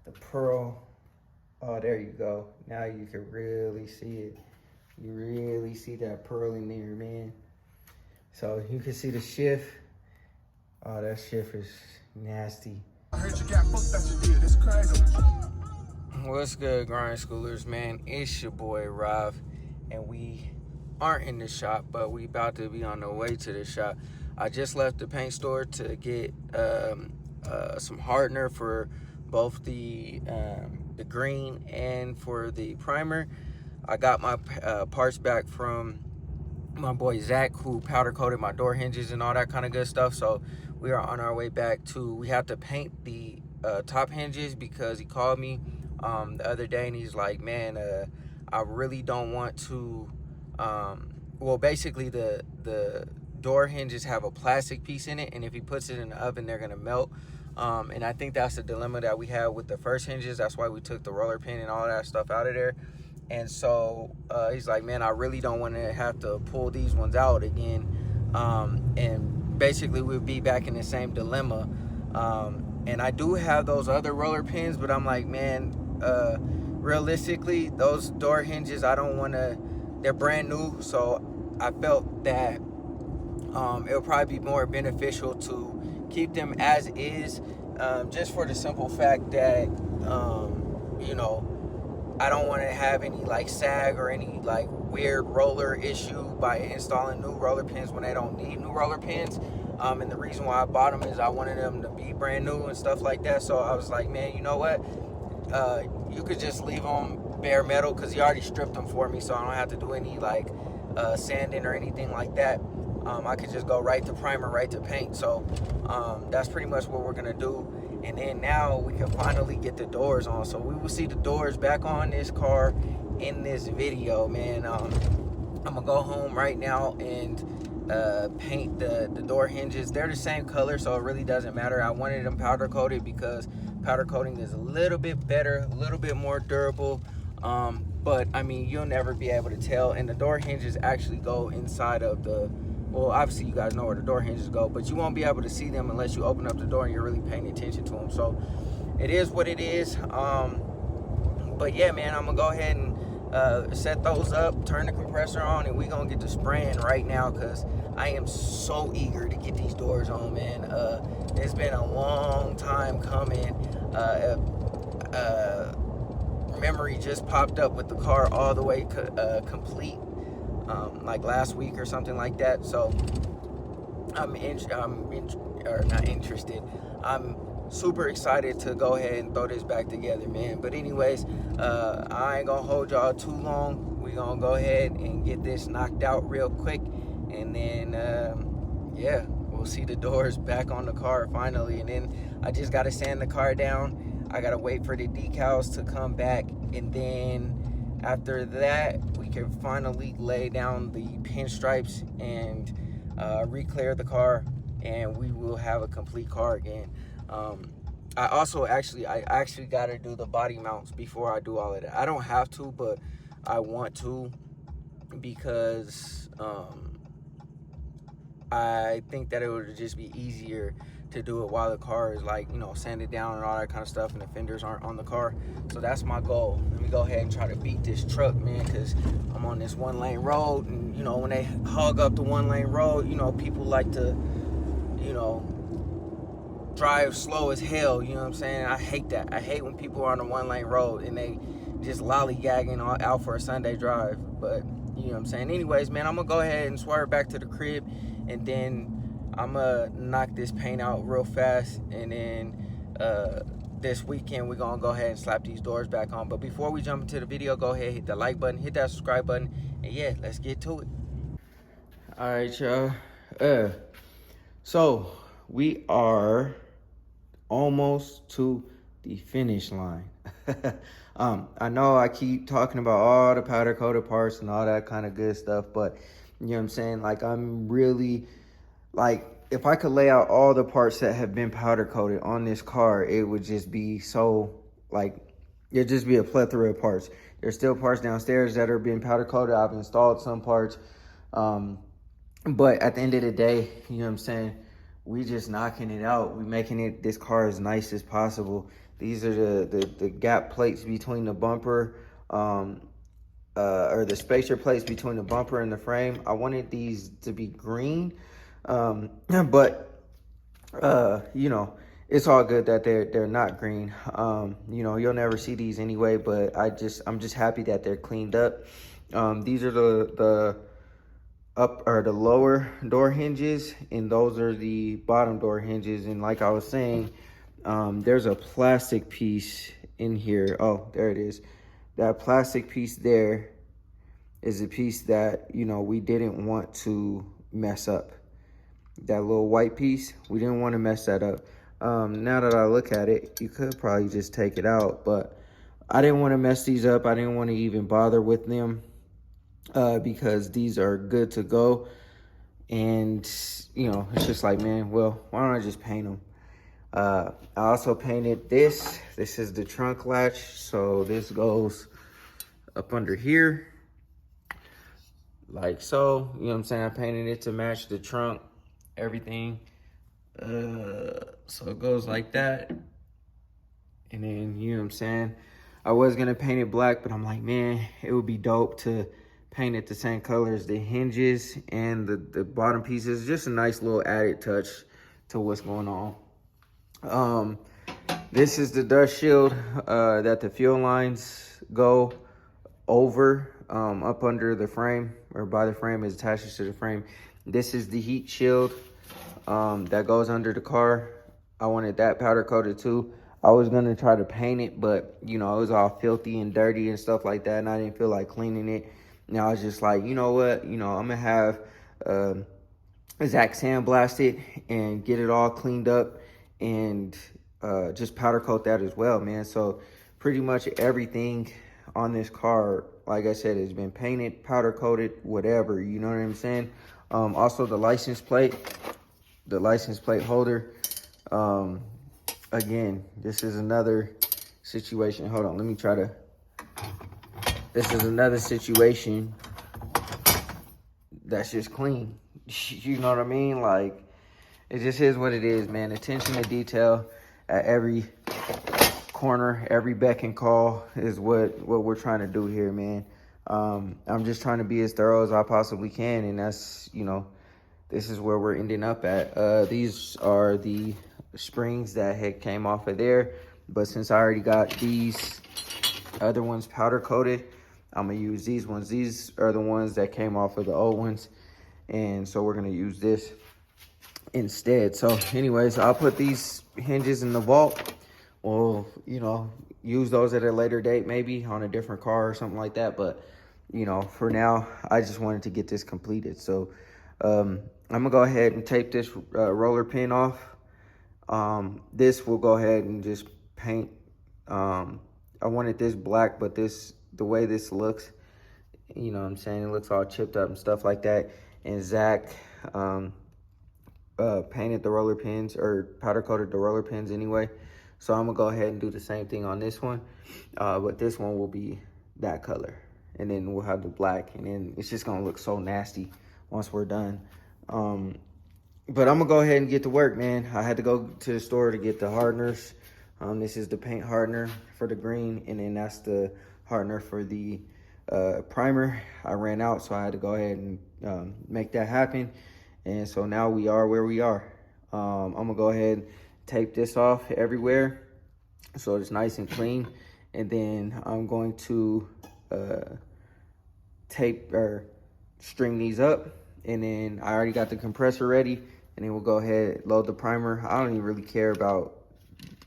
the pearl. Oh, there you go. Now you can really see it. You really see that pearl in there, man. So you can see the shift. Oh, that shift is nasty. I heard you got booked that you did. It's crazy. What's good, grind schoolers, man? It's your boy Rob, and we aren't in the shop, but we about to be on the way to the shop. I just left the paint store to get some hardener for both the green and for the primer. I got my parts back from my boy Zach, who powder coated my door hinges and all that kind of good stuff. So we are on our way back we have to paint the top hinges, because he called me the other day and he's like, man, I really don't want to, well, basically the door hinges have a plastic piece in it, and if he puts it in the oven, they're gonna melt. And I think that's the dilemma that we had with the first hinges. That's why we took the roller pin and all that stuff out of there. And so he's like, man, I really don't want to have to pull these ones out again. And basically we'll be back in the same dilemma. And I do have those other roller pins, but I'm like, man, realistically, those door hinges, I don't want to, they're brand new. So I felt that it'll probably be more beneficial to keep them as is, just for the simple fact that, you know, I don't want to have any like sag or any like weird roller issue by installing new roller pins when they don't need new roller pins. And the reason why I bought them is I wanted them to be brand new and stuff like that. So I was like, man, you know what? You could just leave them bare metal, because he already stripped them for me, so I don't have to do any like sanding or anything like that. I could just go right to primer, right to paint. So that's pretty much what we're gonna do. And then now we can finally get the doors on. So we will see the doors back on this car in this video, man. I'm gonna go home right now and paint the door hinges. They're the same color, so it really doesn't matter. I wanted them powder coated because powder coating is a little bit better, a little bit more durable. But I mean, you'll never be able to tell. And the door hinges actually go inside of the, well, obviously you guys know where the door hinges go, but you won't be able to see them unless you open up the door and you're really paying attention to them. So it is what it is. But yeah, man, I'm gonna go ahead and set those up, turn the compressor on, and we gonna get to spraying right now, because I am so eager to get these doors on, man. It's been a long time coming. Memory just popped up with the car all the way complete, like last week or something like that. So I'm super excited to go ahead and throw this back together, man. But anyways, I ain't gonna hold y'all too long. We gonna go ahead and get this knocked out real quick, and then yeah, we'll see the doors back on the car finally. And then I just gotta sand the car down. I gotta wait for the decals to come back, and then after that we can finally lay down the pinstripes and re-clear the car, and we will have a complete car again. I actually gotta do the body mounts before I do all of that. I don't have to, but I want to, because I think that it would just be easier to do it while the car is, like, you know, sanded down and all that kind of stuff, and the fenders aren't on the car. So that's my goal. Let me go ahead and try to beat this truck, man, because I'm on this one-lane road, and you know, when they hog up the one-lane road, you know, people like to, you know, drive slow as hell. You know what I'm saying? I hate that. I hate when people are on a one-lane road and they just lollygagging out for a Sunday drive. But you know what I'm saying? Anyways, man, I'm gonna go ahead and swerve back to the crib, and then I'm gonna knock this paint out real fast, and then this weekend we're gonna go ahead and slap these doors back on. But before we jump into the video, go ahead, hit the like button, hit that subscribe button, and yeah, let's get to it. All right, y'all. So we are almost to the finish line. I know I keep talking about all the powder coated parts and all that kind of good stuff, but you know what I'm saying? Like, I'm really, like, if I could lay out all the parts that have been powder coated on this car, it would just be so, like, it'd just be a plethora of parts. There's still parts downstairs that are being powder coated. I've installed some parts. But at the end of the day, you know what I'm saying, we just knocking it out. We making it, this car as nice as possible. These are the gap plates between the bumper, or the spacer plates between the bumper and the frame. I wanted these to be green, but you know, it's all good that they're not green. You know, you'll never see these anyway, but I'm just happy that they're cleaned up. These are the the lower door hinges, and those are the bottom door hinges. And like I was saying, there's a plastic piece in here. Oh, there it is. That plastic piece there is a piece that, you know, we didn't want to mess up. That little white piece, we didn't want to mess that up. Now that I look at it, you could probably just take it out, but I didn't want to mess these up. I didn't want to even bother with them, because these are good to go. And, you know, it's just like, man, well, why don't I just paint them? I also painted this. This is the trunk latch. So this goes up under here, like so. You know what I'm saying? I painted it to match the trunk, everything. So it goes like that. And then, you know what I'm saying? I was gonna paint it black, but I'm like, man, it would be dope to paint it the same color as the hinges and the bottom pieces. Just a nice little added touch to what's going on. This is the dust shield that the fuel lines go over, up under the frame, or by the frame, is attached to the frame. This is the heat shield that goes under the car. I wanted that powder coated too. I was gonna try to paint it, but you know, it was all filthy and dirty and stuff like that, and I didn't feel like cleaning it. Now I was just like, you know what, you know, I'm gonna have Zach sandblast it and get it all cleaned up, and just powder coat that as well, man. So pretty much everything on this car, like I said, has been painted, powder coated, whatever, you know what I'm saying? Also the license plate holder. Again, this is another situation. Hold on, let me try to. This is another situation that's just clean. You know what I mean? Like, it just is what it is, man. Attention to detail at every corner, every beck and call is what we're trying to do here, man. I'm just trying to be as thorough as I possibly can, and that's, you know, this is where we're ending up at. These are the springs that had came off of there, but since I already got these other ones powder coated, I'm gonna use these ones. These are the ones that came off of the old ones, and so we're gonna use this instead. So anyways, I'll put these hinges in the vault. We'll, you know, use those at a later date, maybe on a different car or something like that. But, you know, for now, I just wanted to get this completed. So I'm gonna go ahead and tape this roller pin off. This will go ahead and just paint. I wanted this black, but the way this looks, you know what I'm saying, it looks all chipped up and stuff like that. And Zach painted the roller pins, or powder coated the roller pins anyway. So I'm gonna go ahead and do the same thing on this one, but this one will be that color, and then we'll have the black, and then it's just gonna look so nasty once we're done. But I'm gonna go ahead and get to work, man. I had to go to the store to get the hardeners. This is the paint hardener for the green, and then that's the hardener for the primer. I ran out, so I had to go ahead and make that happen. And so now we are where we are. I'm gonna go ahead and tape this off everywhere so it's nice and clean. And then I'm going to tape or string these up. And then I already got the compressor ready. And then we'll go ahead, load the primer. I don't even really care about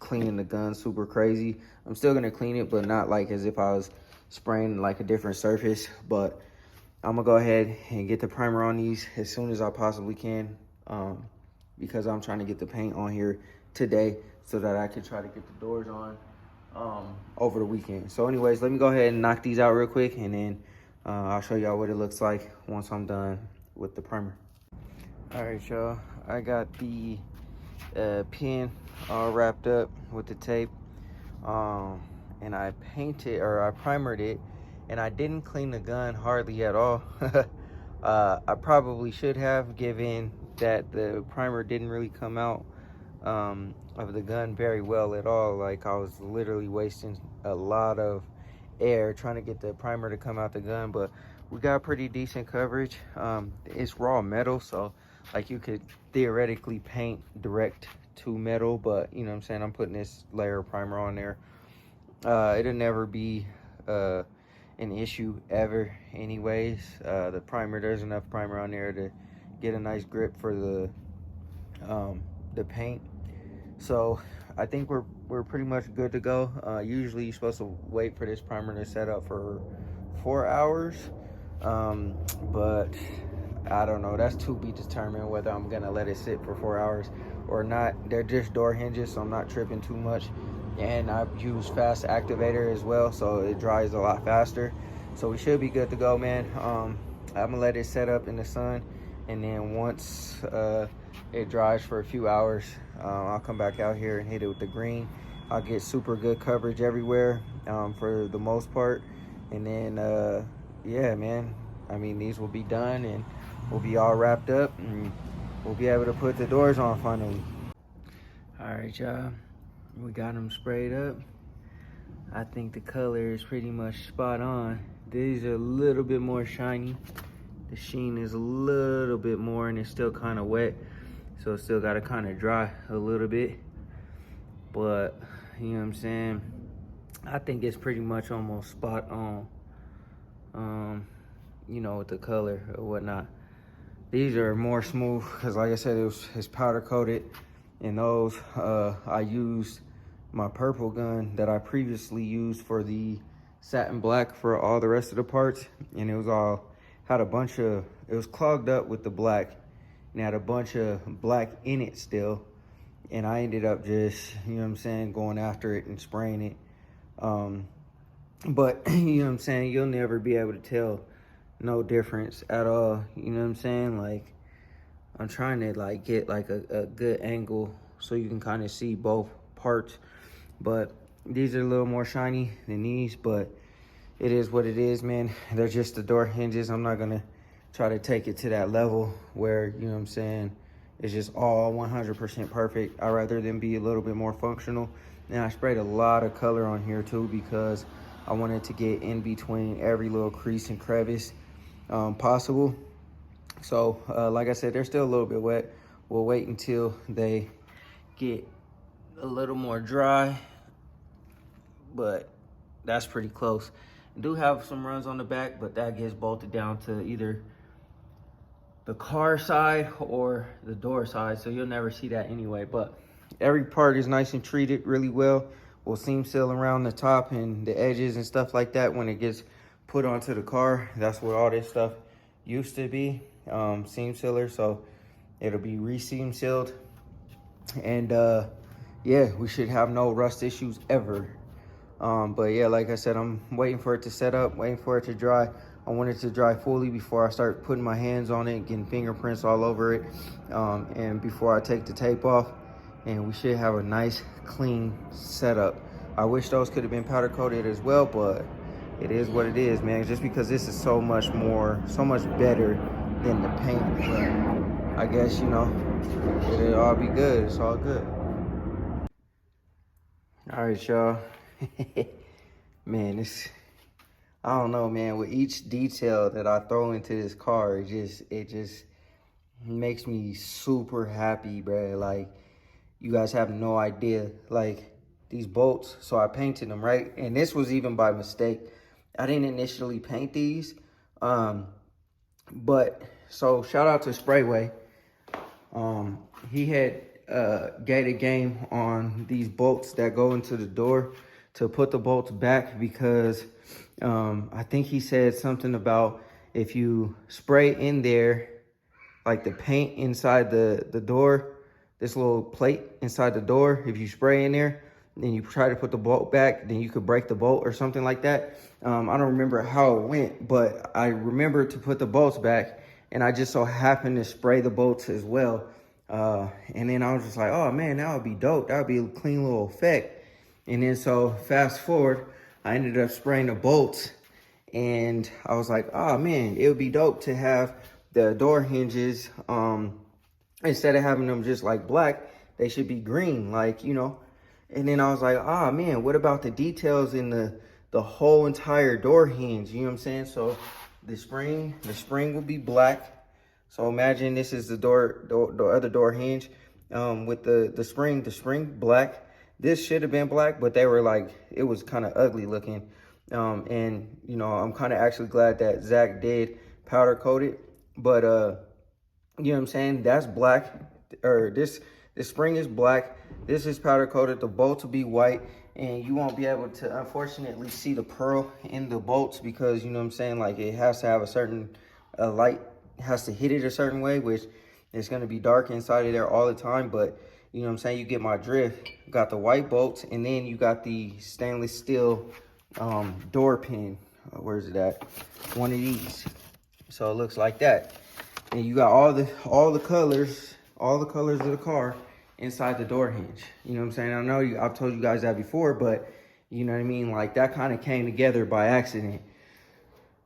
cleaning the gun super crazy. I'm still gonna clean it, but not like as if I was spraying like a different surface. But I'm gonna go ahead and get the primer on these as soon as I possibly can, because I'm trying to get the paint on here today so that I can try to get the doors on over the weekend. So anyways, let me go ahead and knock these out real quick, and then I'll show y'all what it looks like once I'm done with the primer. All right, y'all, I got the pin all wrapped up with the tape, and I primered it, and I didn't clean the gun hardly at all. I probably should have, given that the primer didn't really come out of the gun very well at all. Like, I was literally wasting a lot of air trying to get the primer to come out the gun, but we got pretty decent coverage. It's raw metal, so like you could theoretically paint direct to metal, but you know what I'm saying, I'm putting this layer of primer on there. It'll never be an issue ever anyways. The primer, there's enough primer on there to get a nice grip for the paint. So I think we're pretty much good to go. Usually you're supposed to wait for this primer to set up for 4 hours, but I don't know, that's to be determined whether I'm gonna let it sit for 4 hours or not. They're just door hinges, so I'm not tripping too much, and I've used fast activator as well, so it dries a lot faster. So we should be good to go, man. I'm gonna let it set up in the sun, and then once it dries for a few hours, I'll come back out here and hit it with the green. I'll get super good coverage everywhere for the most part, and then yeah, man, I mean, these will be done and we'll be all wrapped up and we'll be able to put the doors on finally. All right, y'all, we got them sprayed up. I think the color is pretty much spot on. These are a little bit more shiny. The sheen is a little bit more, and it's still kind of wet, so it's still got to kind of dry a little bit. But you know what I'm saying, I think it's pretty much almost spot on, you know, with the color or whatnot. These are more smooth because, like I said, it's powder coated. And those, I used my purple gun that I previously used for the satin black for all the rest of the parts, and it was all had a bunch of, it was clogged up with the black and had a bunch of black in it still. And I ended up just, you know what I'm saying, going after it and spraying it. But you know what I'm saying, you'll never be able to tell no difference at all. You know what I'm saying? Like, I'm trying to like get like a good angle so you can kind of see both parts. But these are a little more shiny than these, but it is what it is, man. They're just the door hinges. I'm not gonna try to take it to that level where, you know what I'm saying, it's just all 100% perfect. I'd rather them be a little bit more functional. And I sprayed a lot of color on here too because I wanted to get in between every little crease and crevice possible. So like I said, they're still a little bit wet. We'll wait until they get a little more dry, but that's pretty close. I do have some runs on the back, but that gets bolted down to either the car side or the door side, so you'll never see that anyway. But every part is nice and treated really well. We'll seam seal around the top and the edges and stuff like that when it gets put onto the car. That's what all this stuff used to be, seam sealer, so it'll be re-seam sealed. And yeah, we should have no rust issues ever. But yeah, like I said, I'm waiting for it to set up, waiting for it to dry. I want it to dry fully before I start putting my hands on it, getting fingerprints all over it, and before I take the tape off. And we should have a nice, clean setup. I wish those could have been powder coated as well, but it is what it is, man. Just because this is so much more, so much better than the paint. But I guess, you know, it'll all be good. It's all good. All right, y'all. Man, I don't know, man. With each detail that I throw into this car, it just makes me super happy, bro. Like, you guys have no idea. Like, these bolts, so I painted them, right? And this was even by mistake. I didn't initially paint these, but so shout out to Sprayway. He had gated game on these bolts that go into the door to put the bolts back because I think he said something about if you spray in there, like the paint inside the door, this little plate inside the door, if you spray in there, then you try to put the bolt back, then you could break the bolt or something like that. I don't remember how it went, but I remember to put the bolts back, and I just so happened to spray the bolts as well. And then I was just like, oh man, that would be dope. That would be a clean little effect. And then so fast forward, I ended up spraying the bolts, and I was like, oh man, it would be dope to have the door hinges, instead of having them just like black, they should be green, like, you know. And then I was like, ah, man, what about the details in the whole entire door hinge? You know what I'm saying? So the spring will be black. So imagine this is the other door hinge, with the spring black. This should have been black, but they were like, it was kind of ugly looking. And you know, I'm kind of actually glad that Zach did powder coat it. But you know what I'm saying? That's black, or this spring is black. This is powder coated. The bolts will be white, and you won't be able to, unfortunately, see the pearl in the bolts because, you know what I'm saying, like it has to have a certain light, has to hit it a certain way, which is going to be dark inside of there all the time. But you know what I'm saying, you get my drift. Got the white bolts, and then you got the stainless steel door pin. Where's it at? One of these. So it looks like that. And you got all the colors of the car inside the door hinge. You know what I'm saying? I know I've told you guys that before, but you know what I mean? Like that kind of came together by accident.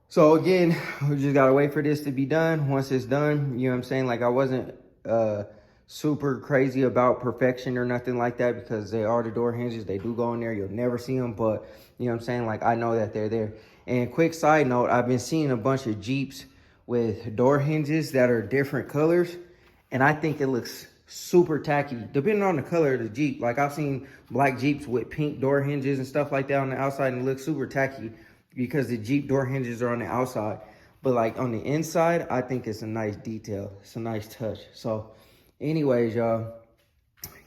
So again, we just gotta wait for this to be done. Once it's done, you know what I'm saying? Like I wasn't super crazy about perfection or nothing like that because they are the door hinges. They do go in there. You'll never see them, but you know what I'm saying? Like I know that they're there. And quick side note, I've been seeing a bunch of Jeeps with door hinges that are different colors, and I think it looks super tacky depending on the color of the Jeep. Like I've seen black Jeeps with pink door hinges and stuff like that on the outside, and it looks super tacky because the Jeep door hinges are on the outside. But like on the inside, I think it's a nice detail. It's a nice touch. So anyways, y'all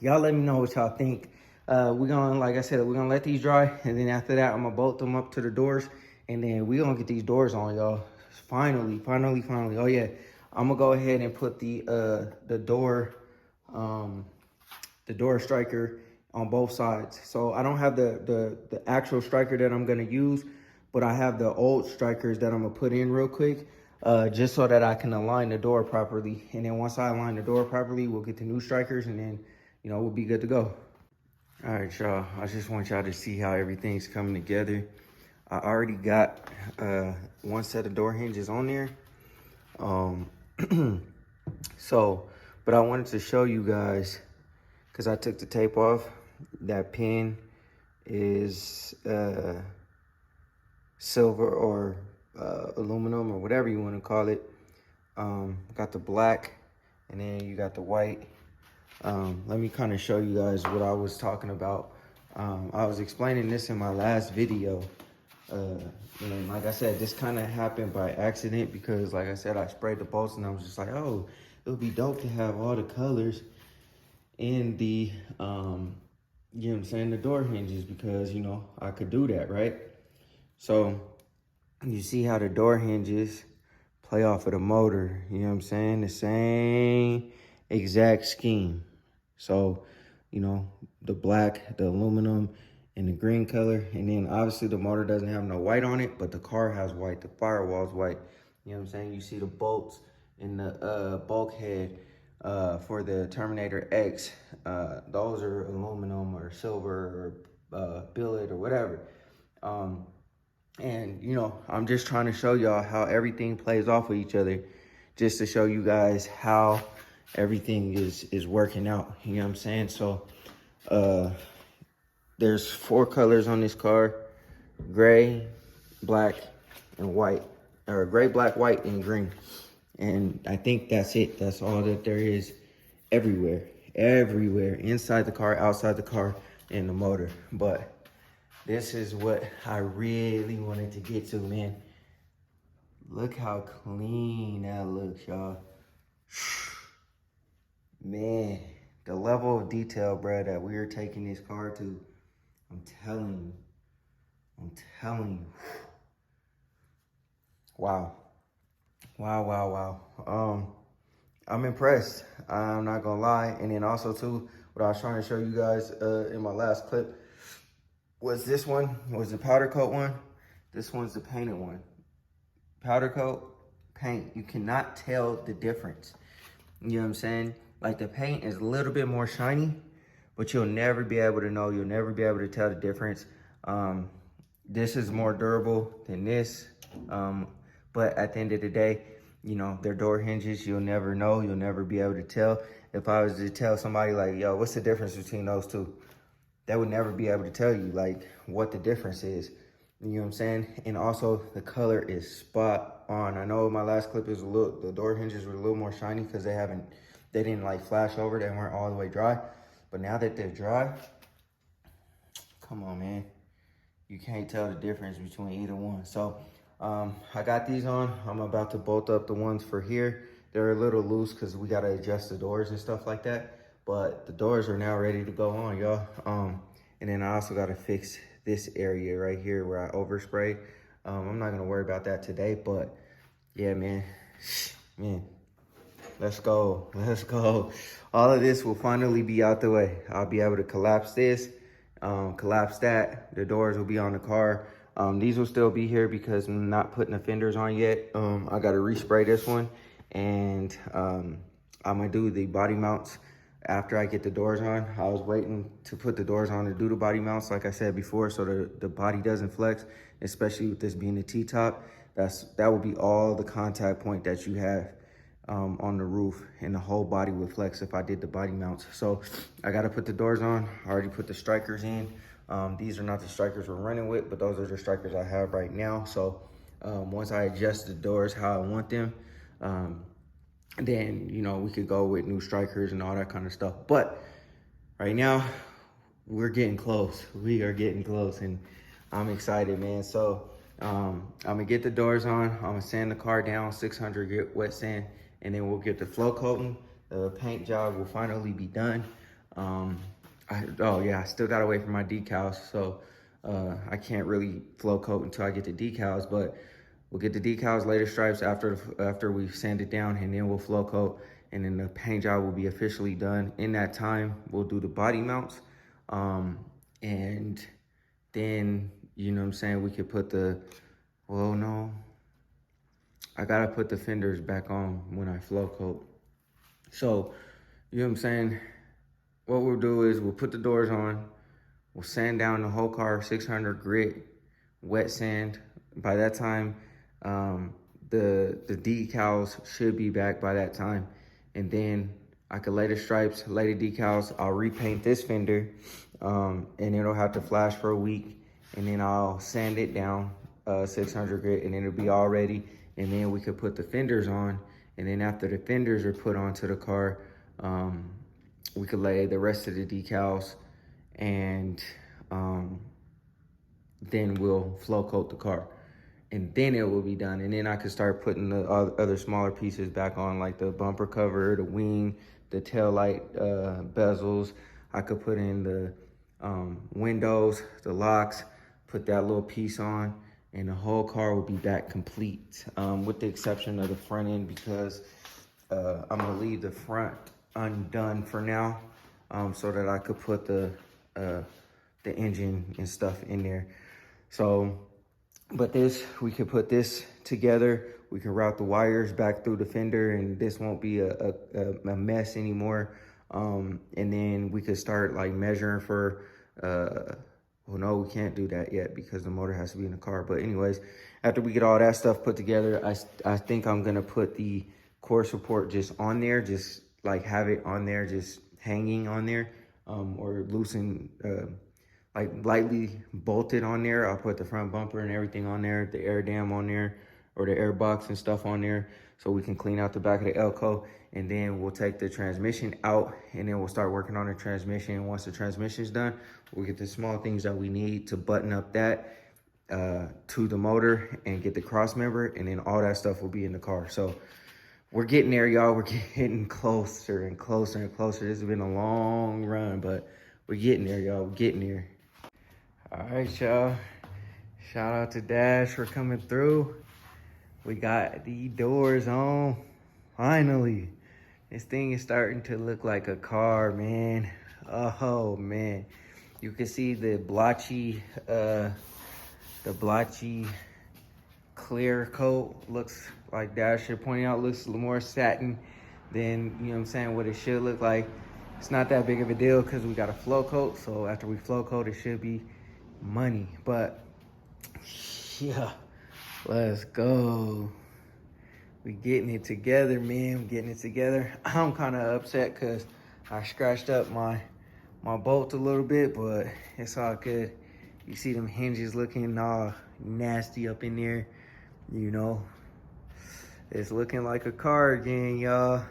let me know what y'all think. We're gonna, like I said, we're gonna let these dry, and then after that I'm gonna bolt them up to the doors, and then we're gonna get these doors on, y'all. Finally. Oh yeah, I'm gonna go ahead and put the door striker on both sides. So I don't have the actual striker that I'm gonna use, but I have the old strikers that I'm gonna put in real quick, just so that I can align the door properly. And then once I align the door properly, we'll get the new strikers, and then, you know, we'll be good to go. All right, y'all, I just want y'all to see how everything's coming together. I already got one set of door hinges on there. But I wanted to show you guys, because I took the tape off. That pin is silver or aluminum or whatever you want to call it. Got the black, and then you got the white. Let me kind of show you guys what I was talking about. I was explaining this in my last video. And like I said, this kind of happened by accident because, like I said, I sprayed the bolts, and I was just like, oh, it would be dope to have all the colors in the, you know what I'm saying, the door hinges, because, you know, I could do that, right? So you see how the door hinges play off of the motor, you know what I'm saying? The same exact scheme. So, you know, the black, the aluminum, and the green color. And then obviously the motor doesn't have no white on it, but the car has white, the firewall's white. You know what I'm saying? You see the bolts in the bulkhead for the Terminator X. Those are aluminum or silver or billet or whatever. And, you know, I'm just trying to show y'all how everything plays off of each other, just to show you guys how everything is working out. You know what I'm saying? So, there's 4 colors on this car: gray, black, and white. Or gray, black, white, and green. And I think that's it. That's all that there is everywhere. Everywhere. Inside the car, outside the car, and the motor. But this is what I really wanted to get to, man. Look how clean that looks, y'all. Man, the level of detail, bro, that we are taking this car to, I'm telling you. Wow. I'm impressed. I'm not gonna lie. And then also too, what I was trying to show you guys in my last clip was this one, was the powder coat one. This one's the painted one. Powder coat, paint. You cannot tell the difference. You know what I'm saying? Like the paint is a little bit more shiny, but you'll never be able to know. You'll never be able to tell the difference. This is more durable than this. But at the end of the day, you know, they're door hinges. You'll never know. You'll never be able to tell. if I was to tell somebody like, yo, what's the difference between those two? They would never be able to tell you like what the difference is. You know what I'm saying? And also the color is spot on. I know my last clip is the door hinges were a little more shiny because they didn't like flash over. They weren't all the way dry. But now that they're dry, come on, man. You can't tell the difference between either one. So I got these on. I'm about to bolt up the ones for here. They're a little loose because we got to adjust the doors and stuff like that. But the doors are now ready to go on, y'all. And then I also got to fix this area right here where I oversprayed. I'm not going to worry about that today. But yeah, man, let's go. Let's go. All of this will finally be out the way. I'll be able to collapse this, collapse that. The doors will be on the car. These will still be here because I'm not putting the fenders on yet. I got to respray this one. And I'm going to do the body mounts after I get the doors on. I was waiting to put the doors on to do the body mounts, like I said before, so the body doesn't flex, especially with this being the T-top. That will be all the contact point that you have on the roof, and the whole body would flex if I did the body mounts. So I got to put the doors on. I already put the strikers in. These are not the strikers we're running with, but those are the strikers I have right now. So once I adjust the doors how I want them, then, you know, we could go with new strikers and all that kind of stuff. But right now, we're getting close. We are getting close, and I'm excited, man. So I'm gonna get the doors on. I'm gonna sand the car down, 600 grit wet sand, and then we'll get the flow coating. The paint job will finally be done. I still gotta wait for my decals, so I can't really flow coat until I get the decals, but we'll get the decals, later stripes after we sand it down, and then we'll flow coat, and then the paint job will be officially done. In that time, we'll do the body mounts, and then, you know what I'm saying, we could put I gotta put the fenders back on when I flow coat. So, you know what I'm saying, what we'll do is we'll put the doors on, we'll sand down the whole car, 600 grit, wet sand. By that time, the decals should be back by that time. And then I could lay the stripes, lay the decals. I'll repaint this fender, and it'll have to flash for a week. And then I'll sand it down, 600 grit, and it'll be all ready. And then we could put the fenders on. And then after the fenders are put onto the car, we could lay the rest of the decals, and then we'll flow coat the car. And then it will be done. And then I could start putting the other smaller pieces back on, like the bumper cover, the wing, the tail light bezels. I could put in the windows, the locks, put that little piece on, and the whole car will be back complete, with the exception of the front end, because I'm gonna leave the front undone for now, so that I could put the engine and stuff in there. So, but we could put this together. We can route the wires back through the fender, and this won't be a mess anymore. And then we could start like measuring for, well, no, we can't do that yet because the motor has to be in the car. But anyways, after we get all that stuff put together, I think I'm gonna put the core support just on there, just like have it on there, just hanging on there, or loosen, like lightly bolted on there. I'll put the front bumper and everything on there, the air dam on there, or the air box and stuff on there, so we can clean out the back of the Elco. And then we'll take the transmission out, and then we'll start working on the transmission. And once the transmission's done, we'll get the small things that we need to button up that to the motor and get the cross member, and then all that stuff will be in the car. So we're getting there, y'all. We're getting closer and closer and closer. This has been a long run, but we're getting there, y'all. We're getting there. All right, y'all. Shout out to Dash for coming through. We got the doors on, finally. This thing is starting to look like a car, man. Oh, man. You can see the blotchy clear coat looks like Dash is pointing out, looks a little more satin than, you know what I'm saying, what it should look like. It's not that big of a deal because we got a flow coat. So after we flow coat, it should be money. But yeah, let's go. We getting it together, man. We getting it together. I'm kind of upset because I scratched up my bolt a little bit, but it's all good. You see them hinges looking all nasty up in there, you know. It's looking like a car again, y'all.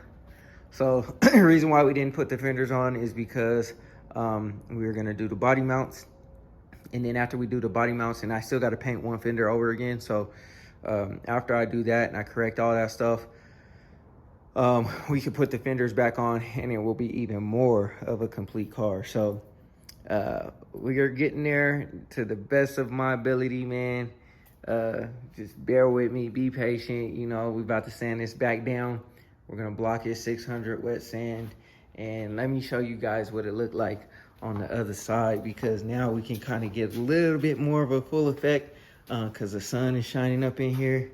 So the reason why we didn't put the fenders on is because we were gonna do the body mounts. And then after we do the body mounts, and I still gotta paint one fender over again. So after I do that and I correct all that stuff, we can put the fenders back on and it will be even more of a complete car. So we are getting there to the best of my ability, man. Just bear with me, be patient. You know, we about to sand this back down. We're gonna block it 600 wet sand, and let me show you guys what it looked like on the other side, because now we can kind of get a little bit more of a full effect because the sun is shining up in here.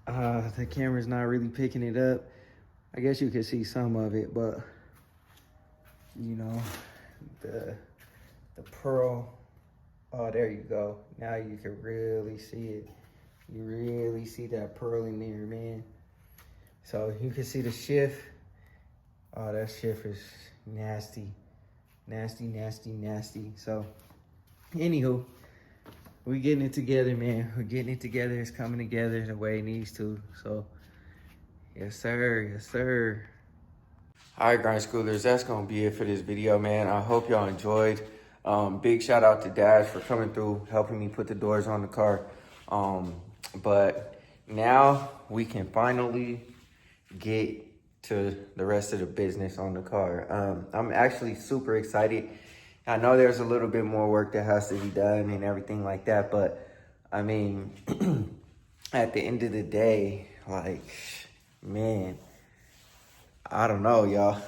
The camera's not really picking it up. I guess you can see some of it, but you know, the pearl. Oh, there you go. Now you can really see it. You really see that pearl in there, man. So you can see the shift. Oh, that shift is nasty. Nasty, nasty, nasty. So, anywho, we getting it together, man. We're getting it together. It's coming together the way it needs to. So, yes, sir. Yes, sir. All right, grind schoolers, that's going to be it for this video, man. I hope y'all enjoyed. Big shout out to Dash for coming through, helping me put the doors on the car. But now we can finally get to the rest of the business on the car. I'm actually super excited. I know there's a little bit more work that has to be done and everything like that, but I mean, at the end of the day, like, man, I don't know, y'all.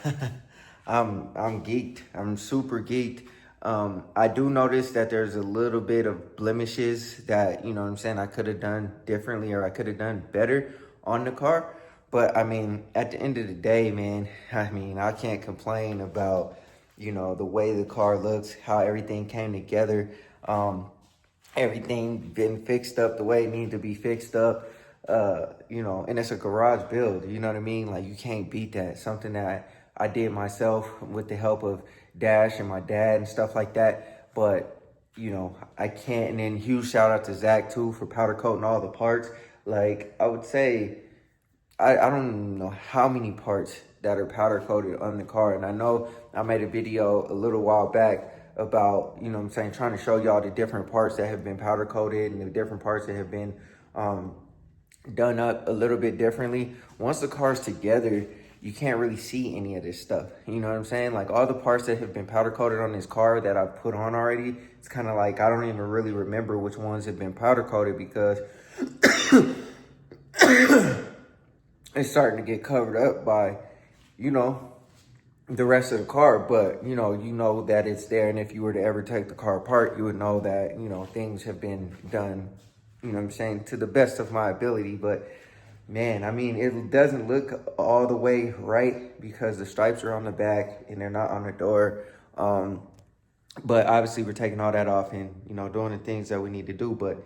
I'm geeked. I'm super geeked. I do notice that there's a little bit of blemishes that, you know what I'm saying, I could have done differently or I could have done better on the car. But I mean, at the end of the day, man, I mean, I can't complain about, you know, the way the car looks, how everything came together. Everything been fixed up the way it needed to be fixed up. You know, and it's a garage build, you know what I mean? Like, you can't beat that. Something that I did myself with the help of Dash and my dad and stuff like that. But, you know, I can't. And then huge shout out to Zach too for powder coating all the parts. Like, I would say, I don't know how many parts that are powder coated on the car. And I know I made a video a little while back about, you know what I'm saying, trying to show y'all the different parts that have been powder coated and the different parts that have been done up a little bit differently. Once the car's together, you can't really see any of this stuff. You know what I'm saying? Like, all the parts that have been powder coated on this car that I've put on already, it's kind of like I don't even really remember which ones have been powder coated because it's starting to get covered up by, you know, the rest of the car. But, you know that it's there. And if you were to ever take the car apart, you would know that, you know, things have been done, you know what I'm saying, to the best of my ability. But, man, I mean, it doesn't look all the way right because the stripes are on the back and they're not on the door. But obviously we're taking all that off and, you know, doing the things that we need to do. But,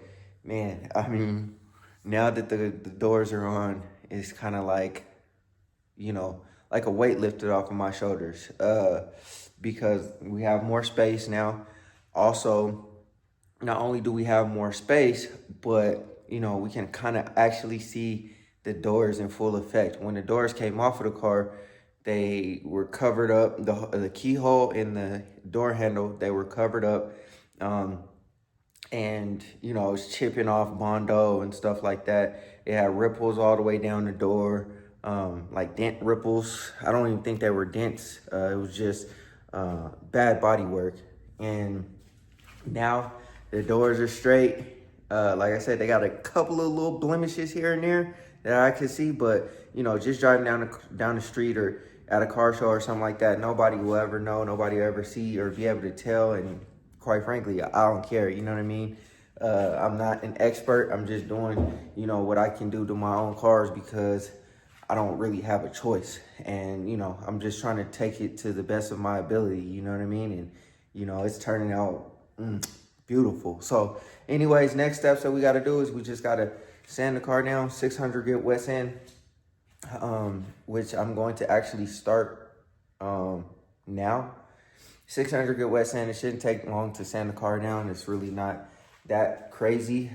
man, I mean, now that the doors are on, it's kind of like, you know, like a weight lifted off of my shoulders, because we have more space now. Also, not only do we have more space, but, you know, we can kind of actually see the doors in full effect. When the doors came off of the car, they were covered up. The keyhole and the door handle, they were covered up. And, you know, it was chipping off Bondo and stuff like that. It had ripples all the way down the door, like dent ripples. I don't even think they were dents. It was just bad body work. And now the doors are straight. Like I said, they got a couple of little blemishes here and there that I could see. But, you know, just driving down the street or at a car show or something like that, nobody will ever know. Nobody will ever see or be able to tell. And quite frankly, I don't care, you know what I mean? I'm not an expert. I'm just doing, you know, what I can do to my own cars because I don't really have a choice. And, you know, I'm just trying to take it to the best of my ability, you know what I mean? And, you know, it's turning out beautiful. So anyways, next steps that we got to do is we just got to sand the car down, 600 grit wet sand, which I'm going to actually start now. 600 grit wet sand, it shouldn't take long to sand the car down. It's really not that crazy.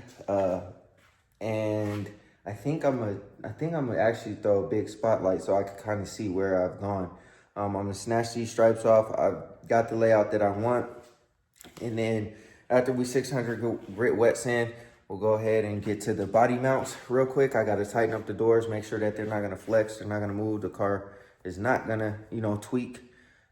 And I think I'm gonna actually throw a big spotlight so I can kind of see where I've gone. I'm gonna snatch these stripes off. I've got the layout that I want. And then after we 600 grit wet sand, we'll go ahead and get to the body mounts real quick. I gotta tighten up the doors, make sure that they're not gonna flex, they're not gonna move. The car is not gonna, tweak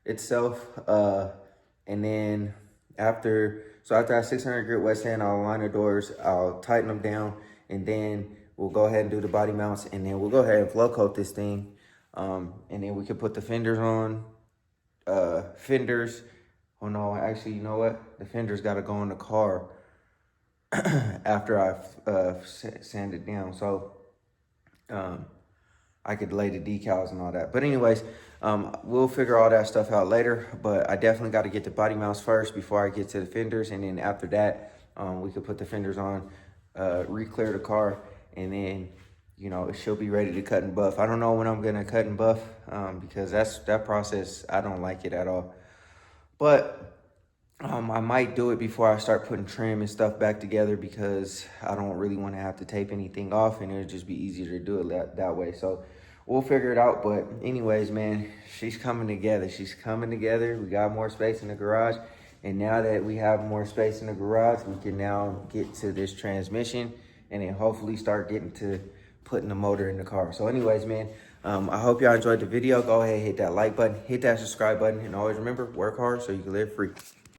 itself. And then after I 600 grit wet sand, I'll align the doors, I'll tighten them down, and then we'll go ahead and do the body mounts, and then we'll go ahead and flow coat this thing. And then we can put the fenders on. Oh no, actually, you know what? The fenders gotta go in the car after I've sanded down. So I could lay the decals and all that. But anyways, we'll figure all that stuff out later. But I definitely got to get the body mounts first before I get to the fenders. And then after that, we could put the fenders on, re-clear the car, and then, it should be ready to cut and buff. I don't know when I'm going to cut and buff because that process, I don't like it at all. But I might do it before I start putting trim and stuff back together because I don't really want to have to tape anything off, and it'll just be easier to do it that way. So we'll figure it out. But anyways, man, she's coming together. She's coming together. We got more space in the garage. And now that we have more space in the garage, we can now get to this transmission and then hopefully start getting to putting the motor in the car. So anyways, man, I hope y'all enjoyed the video. Go ahead, hit that like button, hit that subscribe button, and always remember, work hard so you can live free.